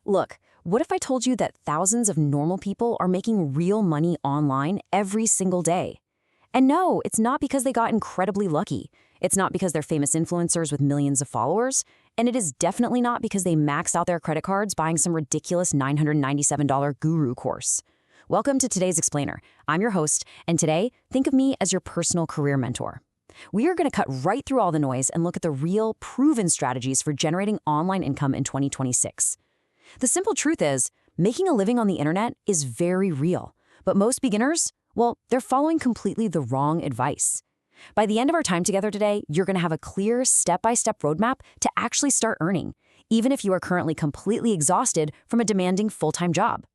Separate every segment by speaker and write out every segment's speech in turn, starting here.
Speaker 1: Look, what if I told you that thousands of normal people are making real money online every single day? And no, it's not because they got incredibly lucky. It's not because they're famous influencers with millions of followers. And it is definitely not because they maxed out their credit cards buying some ridiculous $997 guru course. Welcome to today's Explainer. I'm your host, and today, think of me as your personal career mentor. We are going to cut right through all the noise and look at the real, proven strategies for generating online income in 2026. The simple truth is, making a living on the internet is very real, but most beginners, well, they're following completely the wrong advice. By the end of our time together today, you're going to have a clear step-by-step roadmap to actually start earning, even if you are currently completely exhausted from a demanding full-time job.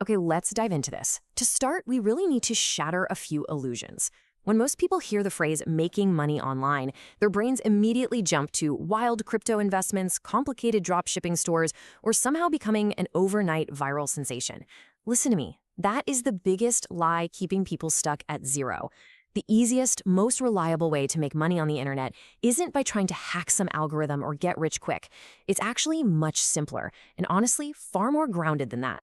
Speaker 1: Okay, let's dive into this. To start, we really need to shatter a few illusions. When most people hear the phrase making money online, their brains immediately jump to wild crypto investments, complicated dropshipping stores, or somehow becoming an overnight viral sensation. Listen to me. That is the biggest lie keeping people stuck at zero. The easiest, most reliable way to make money on the internet isn't by trying to hack some algorithm or get rich quick. It's actually much simpler, and honestly, far more grounded than that.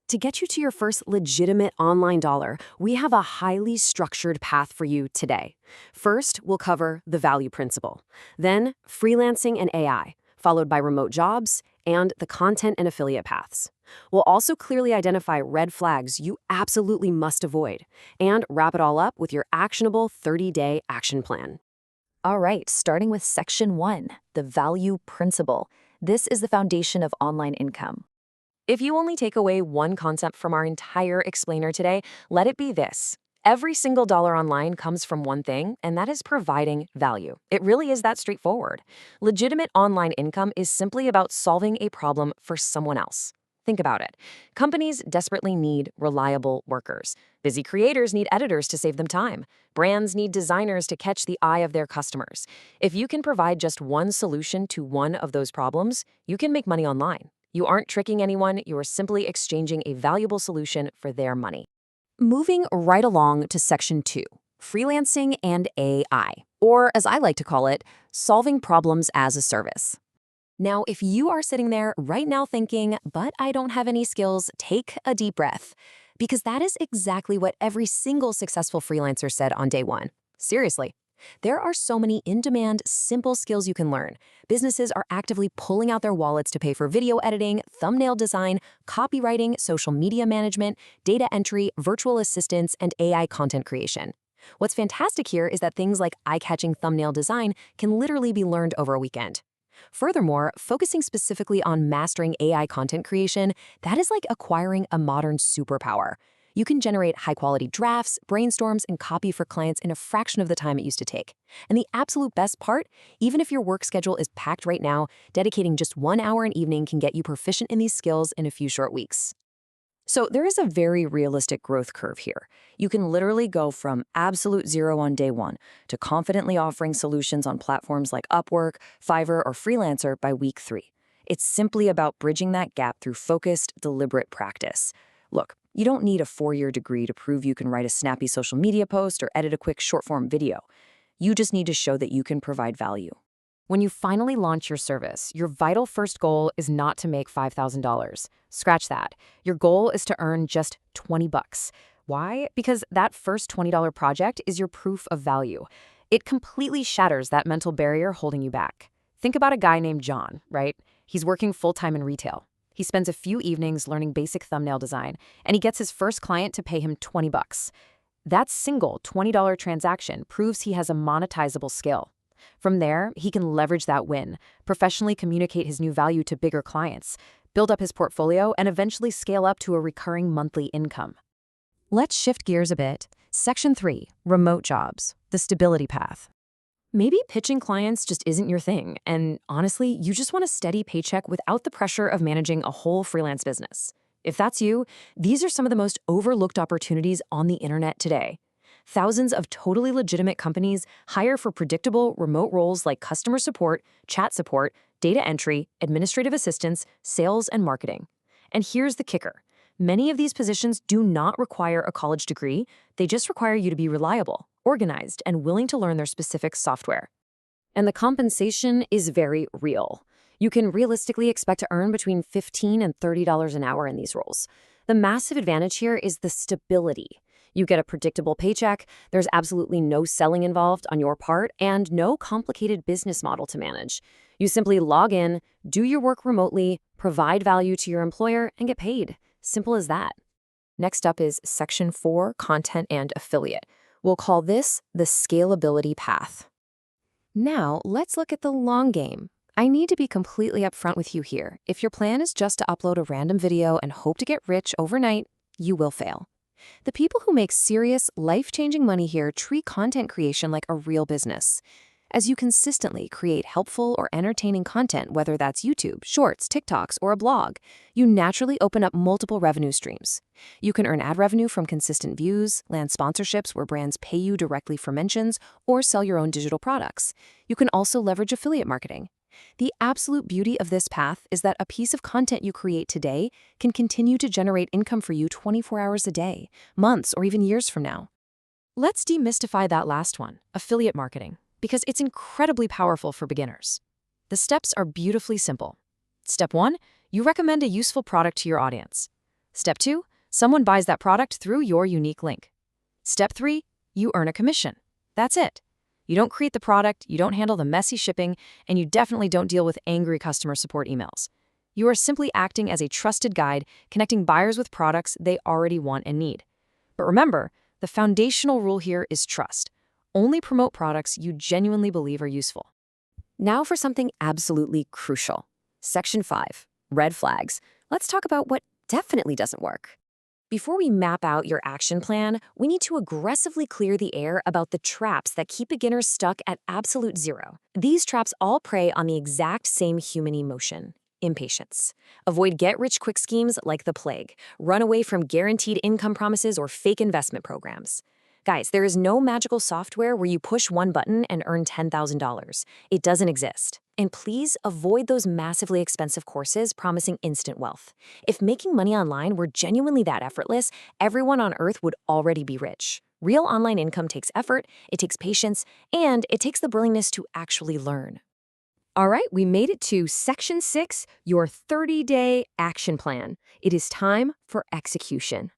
Speaker 1: To get you to your first legitimate online dollar, we have a highly structured path for you today. First, we'll cover the value principle, then freelancing and AI, followed by remote jobs and the content and affiliate paths. We'll also clearly identify red flags you absolutely must avoid and wrap it all up with your actionable 30-day action plan. All right, starting with Section 1, the value principle. This is the foundation of online income. If you only take away one concept from our entire explainer today, let it be this. Every single dollar online comes from one thing, and that is providing value. It really is that straightforward. Legitimate online income is simply about solving a problem for someone else. Think about it. Companies desperately need reliable workers. Busy creators need editors to save them time. Brands need designers to catch the eye of their customers. If you can provide just one solution to one of those problems, you can make money online. You aren't tricking anyone, you are simply exchanging a valuable solution for their money. Moving right along to Section 2, freelancing and AI, or as I like to call it, solving problems as a service. Now, if you are sitting there right now thinking, but I don't have any skills, take a deep breath, because that is exactly what every single successful freelancer said on day one. Seriously. There are so many in-demand, simple skills you can learn. Businesses are actively pulling out their wallets to pay for video editing, thumbnail design, copywriting, social media management, data entry, virtual assistants, and AI content creation. What's fantastic here is that things like eye-catching thumbnail design can literally be learned over a weekend. Furthermore, focusing specifically on mastering AI content creation, that is like acquiring a modern superpower. You can generate high-quality drafts, brainstorms, and copy for clients in a fraction of the time it used to take. And the absolute best part, even if your work schedule is packed right now, dedicating just 1 hour an evening can get you proficient in these skills in a few short weeks. So there is a very realistic growth curve here. You can literally go from absolute zero on day one to confidently offering solutions on platforms like Upwork, Fiverr, or Freelancer by week 3. It's simply about bridging that gap through focused, deliberate practice. Look, you don't need a 4-year degree to prove you can write a snappy social media post or edit a quick short-form video. You just need to show that you can provide value. When you finally launch your service, your vital first goal is not to make $5,000. Scratch that. Your goal is to earn just $20. Why? Because that first $20 project is your proof of value. It completely shatters that mental barrier holding you back. Think about a guy named John, right? He's working full-time in retail. He spends a few evenings learning basic thumbnail design, and he gets his first client to pay him $20. That single $20 transaction proves he has a monetizable skill. From there, he can leverage that win, professionally communicate his new value to bigger clients, build up his portfolio, and eventually scale up to a recurring monthly income. Let's shift gears a bit. Section 3, remote jobs, the stability path. Maybe pitching clients just isn't your thing, and honestly, you just want a steady paycheck without the pressure of managing a whole freelance business. If that's you, these are some of the most overlooked opportunities on the internet today. Thousands of totally legitimate companies hire for predictable, remote roles like customer support, chat support, data entry, administrative assistance, sales, and marketing. And here's the kicker. Many of these positions do not require a college degree, they just require you to be reliable, organized, and willing to learn their specific software. And the compensation is very real. You can realistically expect to earn between $15 and $30 an hour in these roles. The massive advantage here is the stability. You get a predictable paycheck, there's absolutely no selling involved on your part, and no complicated business model to manage. You simply log in, do your work remotely, provide value to your employer, and get paid. Simple as that. Next up is Section 4, Content and Affiliate. We'll call this the scalability path. Now, let's look at the long game. I need to be completely upfront with you here. If your plan is just to upload a random video and hope to get rich overnight, you will fail. The people who make serious, life-changing money here treat content creation like a real business. As you consistently create helpful or entertaining content, whether that's YouTube, Shorts, TikToks, or a blog, you naturally open up multiple revenue streams. You can earn ad revenue from consistent views, land sponsorships where brands pay you directly for mentions, or sell your own digital products. You can also leverage affiliate marketing. The absolute beauty of this path is that a piece of content you create today can continue to generate income for you 24 hours a day, months, or even years from now. Let's demystify that last one, affiliate marketing, because it's incredibly powerful for beginners. The steps are beautifully simple. Step 1, you recommend a useful product to your audience. Step 2, someone buys that product through your unique link. Step 3, you earn a commission. That's it. You don't create the product, you don't handle the messy shipping, and you definitely don't deal with angry customer support emails. You are simply acting as a trusted guide, connecting buyers with products they already want and need. But remember, the foundational rule here is trust. Only promote products you genuinely believe are useful. Now for something absolutely crucial. Section 5, red flags. Let's talk about what definitely doesn't work. Before we map out your action plan, we need to aggressively clear the air about the traps that keep beginners stuck at absolute zero. These traps all prey on the exact same human emotion: impatience. Avoid get-rich-quick schemes like the plague. Run away from guaranteed income promises or fake investment programs. Guys, there is no magical software where you push one button and earn $10,000. It doesn't exist. And please avoid those massively expensive courses promising instant wealth. If making money online were genuinely that effortless, everyone on earth would already be rich. Real online income takes effort, it takes patience, and it takes the willingness to actually learn. All right, we made it to Section 6, your 30-day action plan. It is time for execution.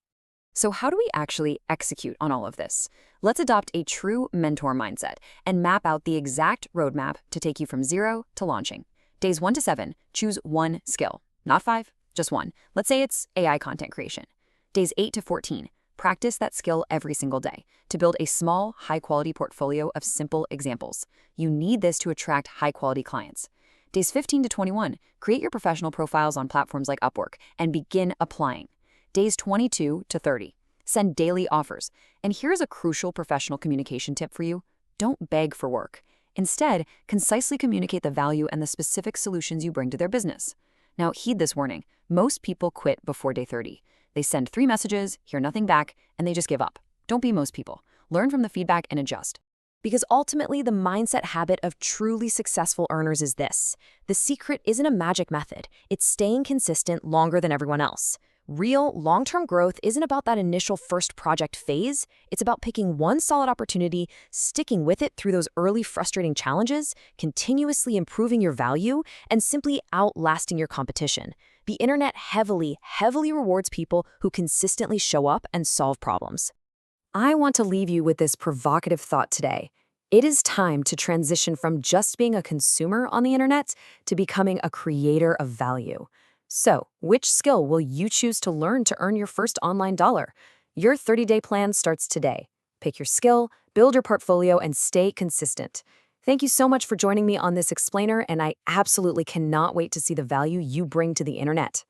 Speaker 1: So how do we actually execute on all of this? Let's adopt a true mentor mindset and map out the exact roadmap to take you from zero to launching. Days 1 to 7, choose one skill. Not 5, just one. Let's say it's AI content creation. Days 8 to 14, practice that skill every single day to build a small, high-quality portfolio of simple examples. You need this to attract high-quality clients. Days 15 to 21, create your professional profiles on platforms like Upwork and begin applying. Days 22 to 30, send daily offers. And here's a crucial professional communication tip for you. Don't beg for work. Instead, concisely communicate the value and the specific solutions you bring to their business. Now, heed this warning. Most people quit before day 30. They send 3 messages, hear nothing back, and they just give up. Don't be most people. Learn from the feedback and adjust. Because ultimately, the mindset habit of truly successful earners is this. The secret isn't a magic method. It's staying consistent longer than everyone else. Real, long-term growth isn't about that initial first project phase. It's about picking one solid opportunity, sticking with it through those early frustrating challenges, continuously improving your value, and simply outlasting your competition. The internet heavily rewards people who consistently show up and solve problems. I want to leave you with this provocative thought today. It is time to transition from just being a consumer on the internet to becoming a creator of value. So, which skill will you choose to learn to earn your first online dollar? Your 30-day plan starts today. Pick your skill, build your portfolio, and stay consistent. Thank you so much for joining me on this explainer, and I absolutely cannot wait to see the value you bring to the internet.